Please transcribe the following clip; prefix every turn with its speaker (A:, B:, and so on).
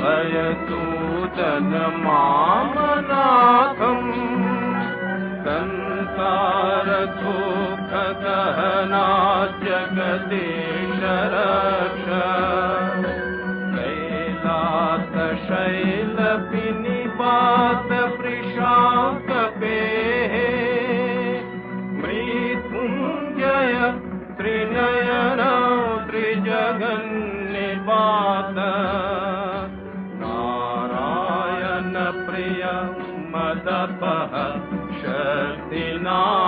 A: अभयसूदन मामनाथम् संसार दुःखदहना जगदीश रक्ष कैलासशैल विनिवास वृषाकपेः मृत्युञ्जय त्रिनयन त्रिजगन्निवास नारायण प्रिय मदपः शक्तिनाथ